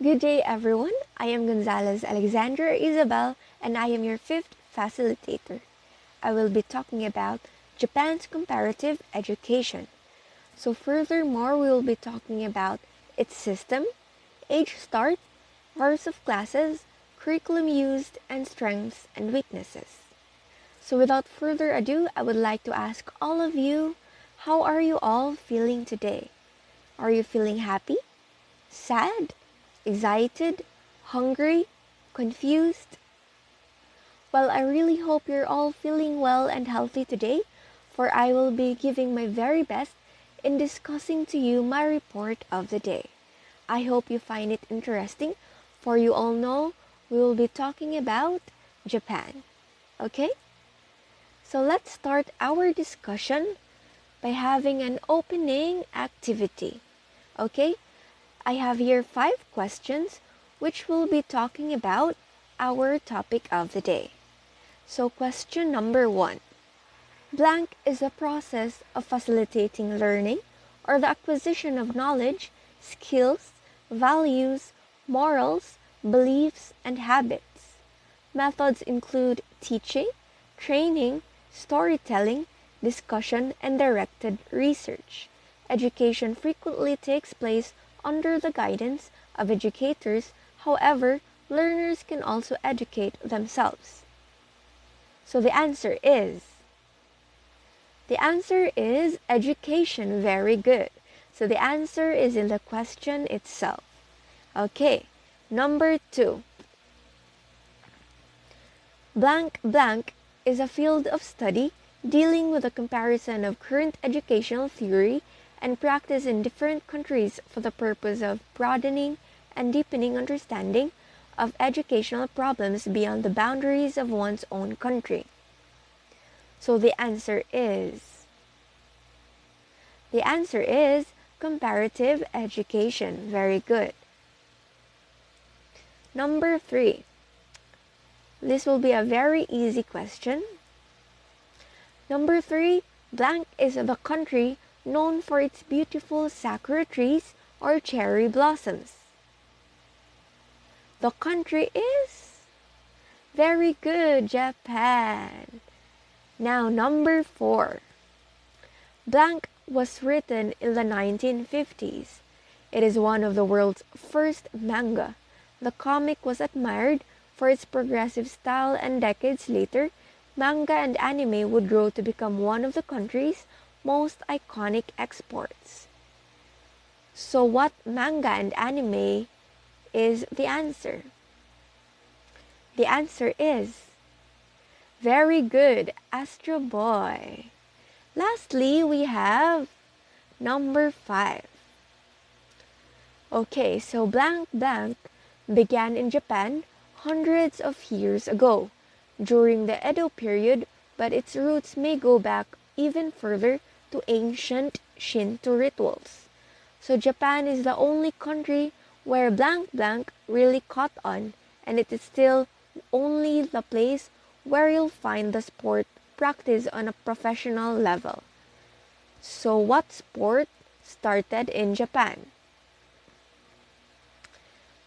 Good day, everyone. I am Gonzalez Alexandra Isabel, and I am your fifth facilitator. I will be talking about Japan's comparative education. So, furthermore, we will be talking about its system, age start, hours of classes, curriculum used, and strengths and weaknesses. So, without further ado, I would like to ask all of you, how are you all feeling today? Are you feeling happy? Sad? Excited, hungry, confused? Well, I really hope you're all feeling well and healthy today, for I will be giving my very best in discussing to you my report of the day. I hope you find it interesting, for you all know we will be talking about Japan. Okay? So let's start our discussion by having an opening activity. Okay? I have here 5 questions which will be talking about our topic of the day. So question number 1. Blank is a process of facilitating learning or the acquisition of knowledge, skills, values, morals, beliefs, and habits. Methods include teaching, training, storytelling, discussion, and directed research. Education frequently takes place under the guidance of educators. However, learners can also educate themselves. So the answer is education. Very good. So the answer is in the question itself. Okay, number 2. Blank blank is a field of study dealing with a comparison of current educational theory and practice in different countries for the purpose of broadening and deepening understanding of educational problems beyond the boundaries of one's own country. So the answer is comparative education. Very good. Number 3. This will be a very easy question. Number 3, blank is the country known for its beautiful sakura trees or cherry blossoms. The country is very good, Japan. Now number 4. Blank was written in the 1950s. It is one of the world's first manga. The comic was admired for its progressive style, and decades later, manga and anime would grow to become one of the country's most iconic exports. So what manga and anime is the answer? The answer is very good, Astro Boy. Lastly, we have number 5. Okay, so blank blank began in Japan hundreds of years ago during the Edo period, but its roots may go back even further to ancient Shinto rituals. So Japan is the only country where blank blank really caught on, and it is still only the place where you'll find the sport practiced on a professional level. So what sport started in Japan?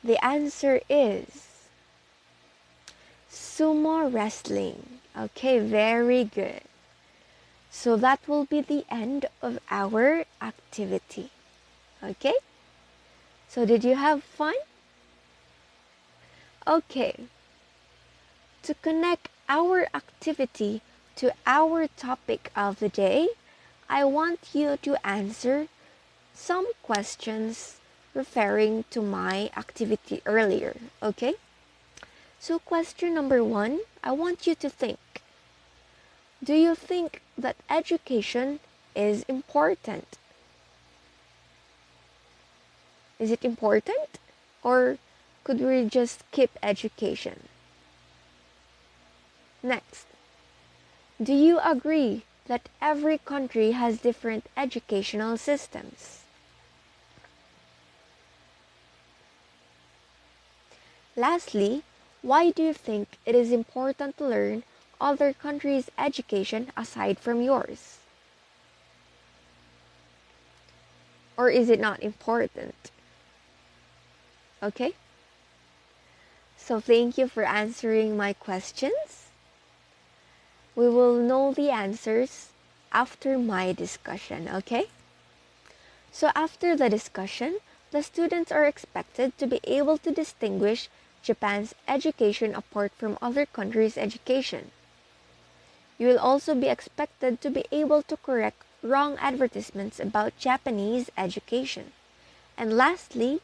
The answer is sumo wrestling. Okay, very good. So that will be the end of our activity. Okay? So did you have fun? Okay. To connect our activity to our topic of the day, I want you to answer some questions referring to my activity earlier. Okay? So question number 1, I want you to think. Do you think that education is important? Is it important? Or could we just skip education? Next, do you agree that every country has different educational systems? Lastly, why do you think it is important to learn other countries' education aside from yours? Or is it not important? Okay? So thank you for answering my questions. We will know the answers after my discussion, okay? So after the discussion, the students are expected to be able to distinguish Japan's education apart from other countries' education. You will also be expected to be able to correct wrong advertisements about Japanese education. And lastly,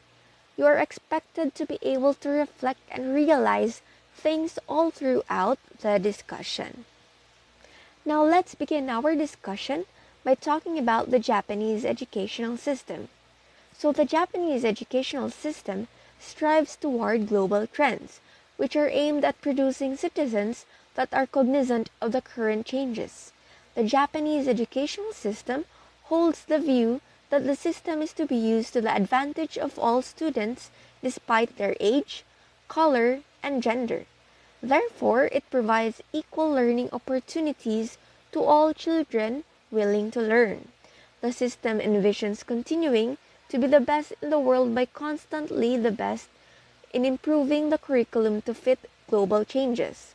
you are expected to be able to reflect and realize things all throughout the discussion. Now let's begin our discussion by talking about the Japanese educational system. So the Japanese educational system strives toward global trends, which are aimed at producing citizens that are cognizant of the current changes. The Japanese educational system holds the view that the system is to be used to the advantage of all students despite their age, color, and gender. Therefore, it provides equal learning opportunities to all children willing to learn. The system envisions continuing to be the best in the world by constantly the best in improving the curriculum to fit global changes.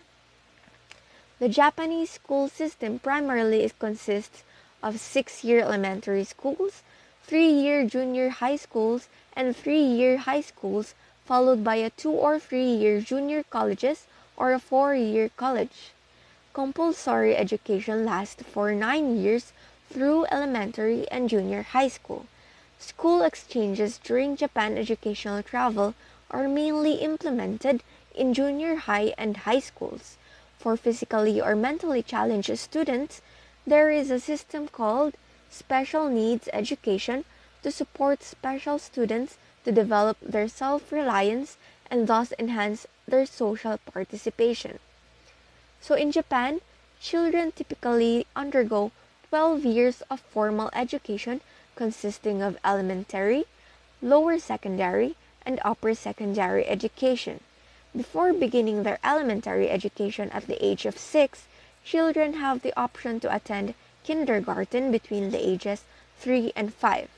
The Japanese school system primarily consists of 6-year elementary schools, 3-year junior high schools, and 3-year high schools, followed by a 2 or 3-year junior colleges or a 4-year college. Compulsory education lasts for 9 years through elementary and junior high school. School exchanges during Japan educational travel are mainly implemented in junior high and high schools. For physically or mentally challenged students, there is a system called special needs education to support special students to develop their self-reliance and thus enhance their social participation. So in Japan, children typically undergo 12 years of formal education consisting of elementary, lower secondary, and upper secondary education. Before beginning their elementary education at the age of 6, children have the option to attend kindergarten between the ages 3 and 5.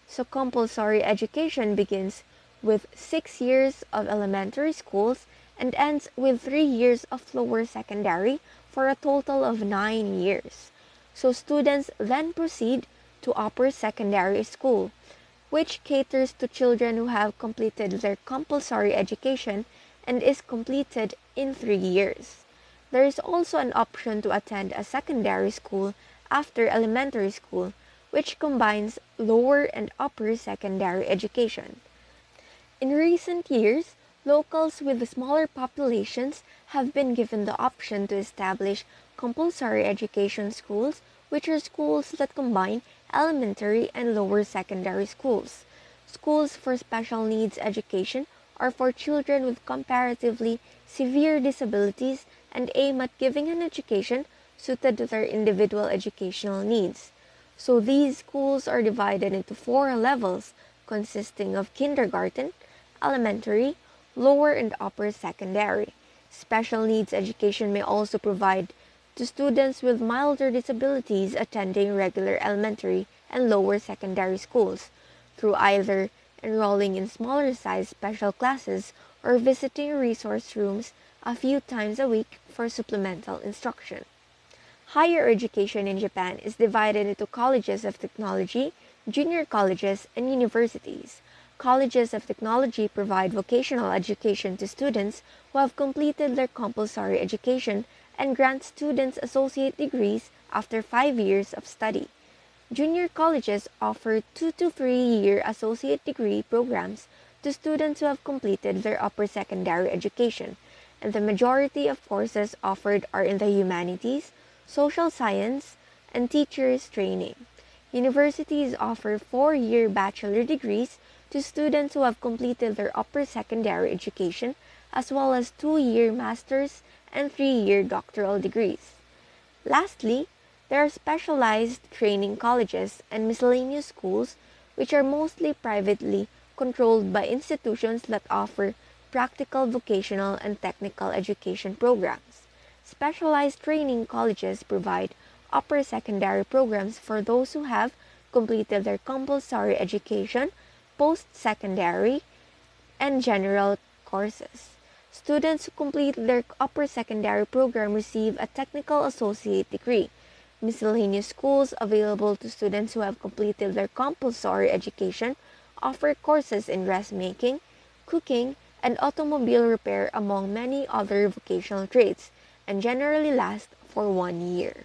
So compulsory education begins with 6 years of elementary schools and ends with 3 years of lower secondary for a total of 9 years. So students then proceed to upper secondary school, which caters to children who have completed their compulsory education and is completed in 3 years. There is also an option to attend a secondary school after elementary school, which combines lower and upper secondary education. In recent years, locals with smaller populations have been given the option to establish compulsory education schools, which are schools that combine elementary and lower secondary schools. Schools for special needs education are for children with comparatively severe disabilities and aim at giving an education suited to their individual educational needs. So these schools are divided into 4 levels consisting of kindergarten, elementary, lower and upper secondary. Special needs education may also provide to students with milder disabilities attending regular elementary and lower secondary schools through either enrolling in smaller size special classes or visiting resource rooms a few times a week for supplemental instruction. Higher education in Japan is divided into colleges of technology, junior colleges, and universities. Colleges of technology provide vocational education to students who have completed their compulsory education and grant students associate degrees after 5 years of study. Junior colleges offer 2 to 3-year associate degree programs to students who have completed their upper secondary education, and the majority of courses offered are in the humanities, social science, and teachers training. Universities offer 4-year bachelor degrees to students who have completed their upper secondary education, as well as 2-year master's and 3-year doctoral degrees. Lastly, there are specialized training colleges and miscellaneous schools, which are mostly privately controlled by institutions that offer practical, vocational, and technical education programs. Specialized training colleges provide upper secondary programs for those who have completed their compulsory education, post-secondary, and general courses. Students who complete their upper secondary program receive a technical associate degree. Miscellaneous schools available to students who have completed their compulsory education offer courses in dressmaking, cooking, and automobile repair among many other vocational trades, and generally last for 1 year.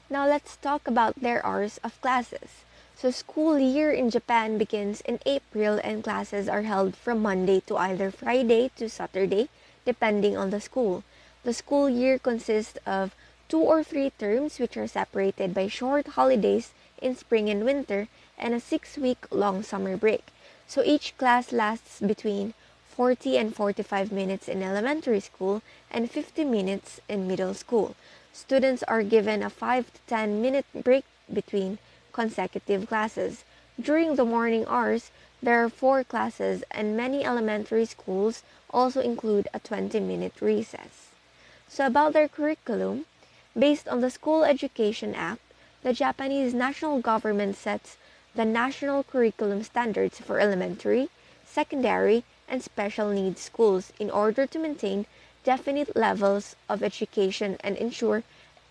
Now let's talk about their hours of classes. So school year in Japan begins in April and classes are held from Monday to either Friday to Saturday, depending on the school. The school year consists of 2 or 3 terms which are separated by short holidays in spring and winter and a 6-week long summer break. So each class lasts between 40 and 45 minutes in elementary school and 50 minutes in middle school. Students are given a 5 to 10-minute break between consecutive classes. During the morning hours, there are 4 classes, and many elementary schools also include a 20-minute recess. So, about their curriculum, based on the School Education Act, the Japanese national government sets the national curriculum standards for elementary, secondary, and special needs schools in order to maintain definite levels of education and ensure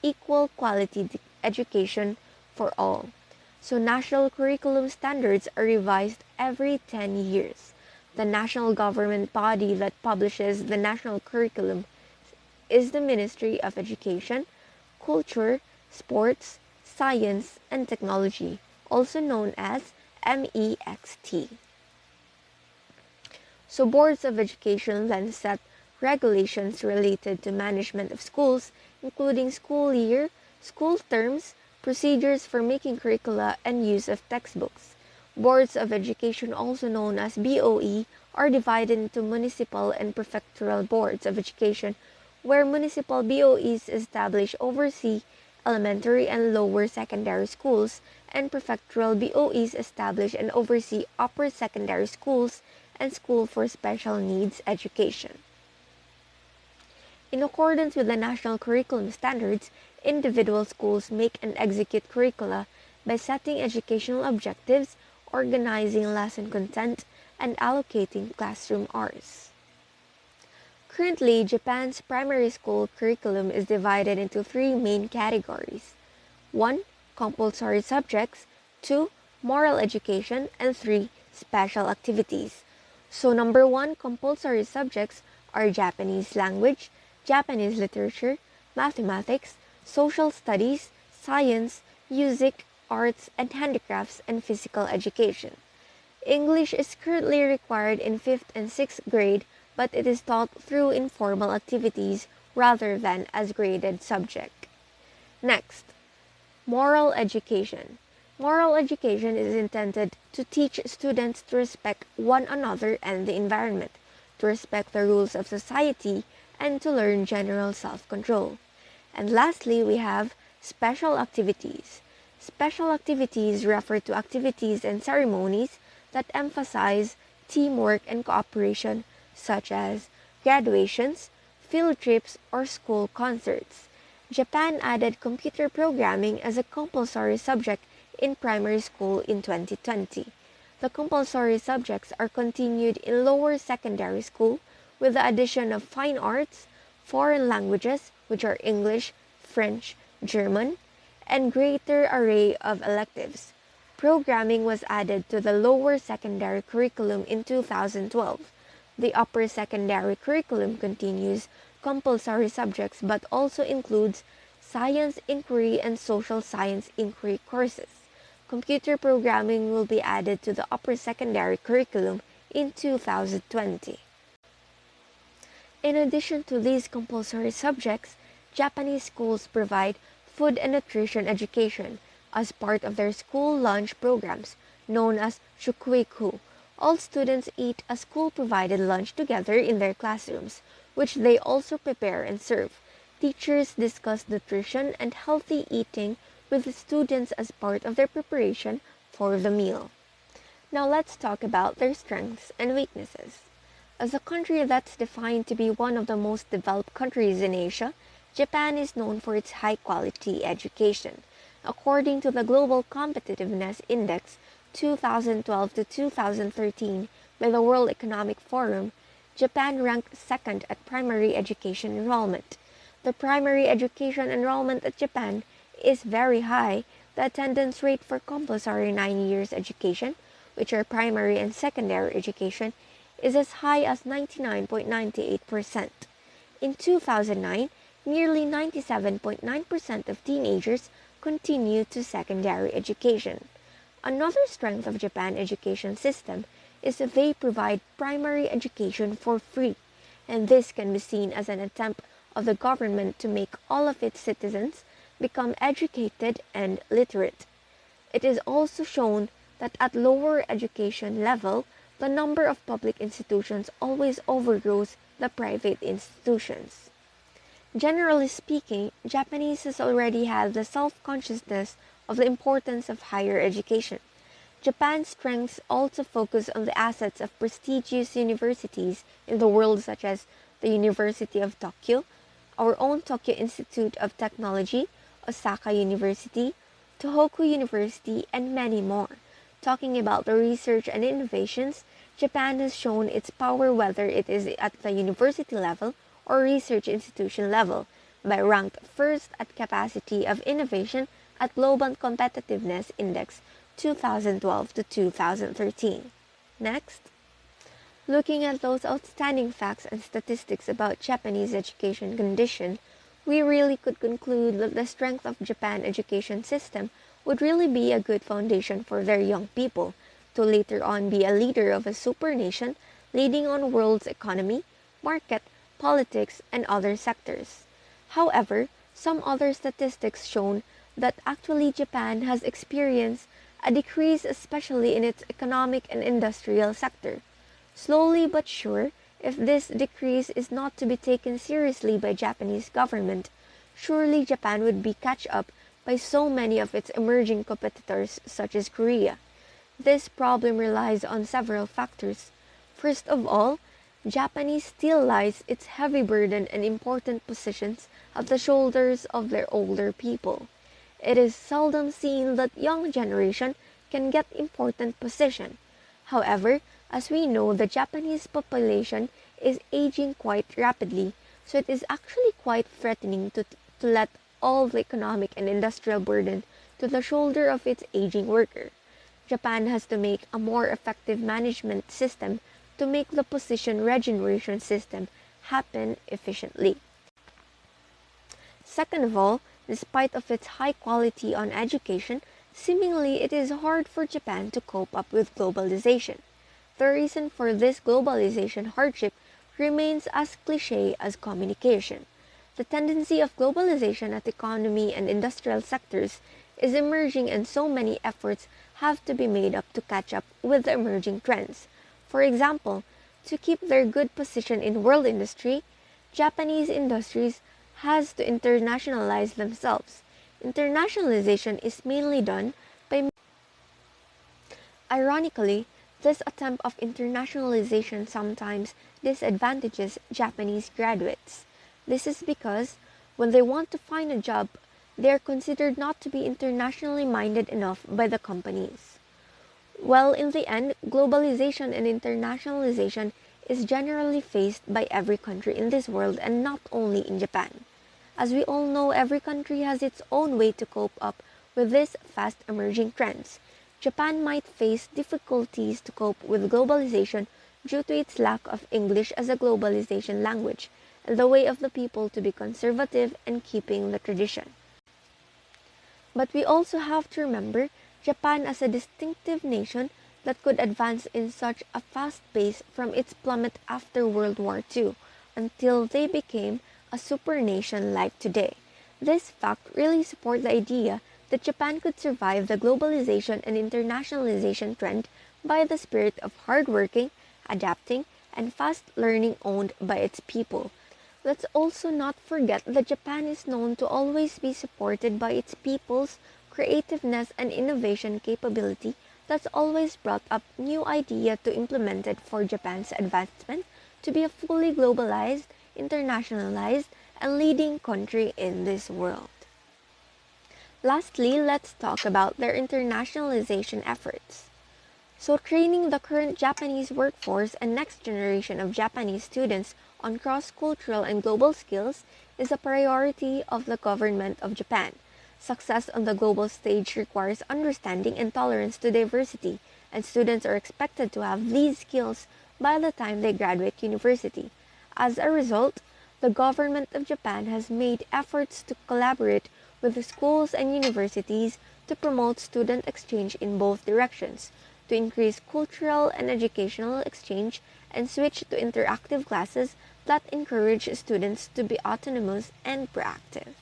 equal quality education for all. So national curriculum standards are revised every 10 years. The national government body that publishes the national curriculum is the Ministry of Education, Culture, Sports, Science, and Technology, also known as MEXT. So boards of education then set regulations related to management of schools, including school year, school terms, procedures for making curricula, and use of textbooks. Boards of education, also known as BOE, are divided into municipal and prefectural boards of education, where municipal BOEs establish oversee elementary and lower secondary schools, and prefectural BOEs establish and oversee upper secondary schools and school for special needs education. In accordance with the national curriculum standards, individual schools make and execute curricula by setting educational objectives, organizing lesson content, and allocating classroom hours. Currently, Japan's primary school curriculum is divided into 3 main categories. 1. Compulsory subjects, 2. Moral education, and 3. Special activities. So number 1 compulsory subjects are Japanese language, Japanese literature, mathematics, social studies, science, music, arts and handicrafts, and physical education. English is currently required in 5th and 6th grade, but it is taught through informal activities rather than as graded subject. Next, moral education. Moral education is intended to teach students to respect one another and the environment, to respect the rules of society, and to learn general self-control. And lastly, we have special activities. Special activities refer to activities and ceremonies that emphasize teamwork and cooperation, such as graduations, field trips, or school concerts. Japan added computer programming as a compulsory subject in primary school in 2020. The compulsory subjects are continued in lower secondary school with the addition of fine arts, foreign languages, which are English, French, German, and greater array of electives. Programming was added to the lower secondary curriculum in 2012. The upper secondary curriculum continues compulsory subjects but also includes science inquiry and social science inquiry courses. Computer programming will be added to the upper secondary curriculum in 2020. In addition to these compulsory subjects, Japanese schools provide food and nutrition education as part of their school lunch programs known as shukuiku. All students eat a school-provided lunch together in their classrooms, which they also prepare and serve. Teachers discuss nutrition and healthy eating with the students as part of their preparation for the meal. Now let's talk about their strengths and weaknesses. As a country that's defined to be one of the most developed countries in Asia, Japan is known for its high-quality education. According to the Global Competitiveness Index 2012 to 2013 by the World Economic Forum, Japan ranked second at primary education enrollment. The primary education enrollment at Japan is very high. The attendance rate for compulsory 9 years education, which are primary and secondary education, is as high as 99.98%. In 2009, nearly 97.9% of teenagers continue to secondary education. Another strength of Japan's education system is that they provide primary education for free, and this can be seen as an attempt of the government to make all of its citizens become educated and literate. It is also shown that at lower education level, the number of public institutions always overgrows the private institutions. Generally speaking, Japanese has already had the self-consciousness of the importance of higher education. Japan's strengths also focus on the assets of prestigious universities in the world such as the University of Tokyo, our own Tokyo Institute of Technology, Osaka University, Tohoku University, and many more. Talking about the research and innovations, Japan has shown its power whether it is at the university level or research institution level, by ranked first at capacity of innovation at Global Competitiveness Index 2012 to 2013. Next, looking at those outstanding facts and statistics about Japanese education condition, we really could conclude that the strength of Japan education system would really be a good foundation for their young people to later on be a leader of a super nation leading on world's economy, market, politics, and other sectors. However, some other statistics shown that actually Japan has experienced a decrease especially in its economic and industrial sector. Slowly but sure, if this decrease is not to be taken seriously by Japanese government, surely Japan would be catch up by so many of its emerging competitors such as Korea. This problem relies on several factors. First of all, Japanese still lies its heavy burden and important positions at the shoulders of their older people. It is seldom seen that young generation can get important position. However, as we know, the Japanese population is aging quite rapidly, so it is actually quite threatening to let all the economic and industrial burden to the shoulder of its aging worker. Japan has to make a more effective management system to make the position regeneration system happen efficiently. Second of all, despite of its high quality on education, seemingly it is hard for Japan to cope up with globalization. The reason for this globalization hardship remains as cliché as communication. The tendency of globalization at economy and industrial sectors is emerging, and so many efforts have to be made up to catch up with the emerging trends. For example, to keep their good position in world industry, Japanese industries has to internationalize themselves. Internationalization is mainly done by. Ironically, this attempt of internationalization sometimes disadvantages Japanese graduates. This is because when they want to find a job, they are considered not to be internationally minded enough by the companies. Well, in the end, globalization and internationalization is generally faced by every country in this world and not only in Japan. As we all know, every country has its own way to cope up with these fast emerging trends. Japan might face difficulties to cope with globalization due to its lack of English as a globalization language and the way of the people to be conservative and keeping the tradition. But we also have to remember Japan as a distinctive nation that could advance in such a fast pace from its plummet after World War II until they became a super nation like today. This fact really supports the idea that Japan could survive the globalization and internationalization trend by the spirit of hardworking, adapting, and fast learning owned by its people. Let's also not forget that Japan is known to always be supported by its people's creativeness and innovation capability that's always brought up new idea to implement it for Japan's advancement to be a fully globalized, internationalized, and leading country in this world. Lastly, let's talk about their internationalization efforts. So training the current Japanese workforce and next generation of Japanese students on cross-cultural and global skills is a priority of the government of Japan. Success on the global stage requires understanding and tolerance to diversity, and students are expected to have these skills by the time they graduate university. As a result, the government of Japan has made efforts to collaborate with the schools and universities to promote student exchange in both directions, to increase cultural and educational exchange, and switch to interactive classes that encourage students to be autonomous and proactive.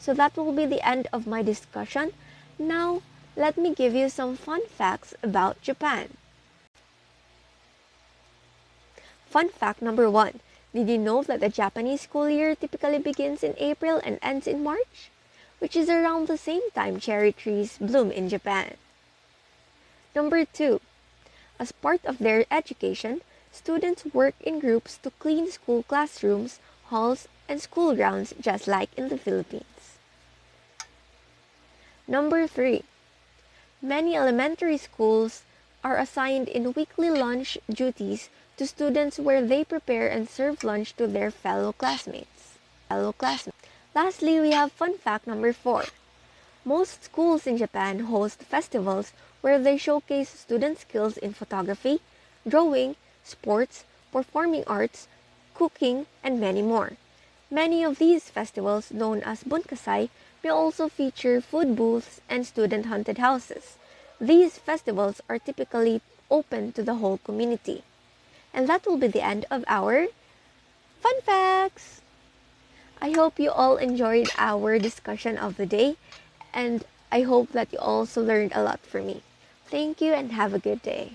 So that will be the end of my discussion. Now, let me give you some fun facts about Japan. Fun fact number 1. Did you know that the Japanese school year typically begins in April and ends in March? Which is around the same time cherry trees bloom in Japan. Number 2. As part of their education, students work in groups to clean school classrooms, halls, and school grounds just like in the Philippines. Number 3. Many elementary schools are assigned in weekly lunch duties to students where they prepare and serve lunch to their fellow classmates. Lastly, we have fun fact number 4. Most schools in Japan host festivals where they showcase student skills in photography, drawing, sports, performing arts, cooking, and many more. Many of these festivals, known as bunkasai, may also feature food booths and student haunted houses. These festivals are typically open to the whole community. And that will be the end of our fun facts! I hope you all enjoyed our discussion of the day, and I hope that you also learned a lot from me. Thank you and have a good day.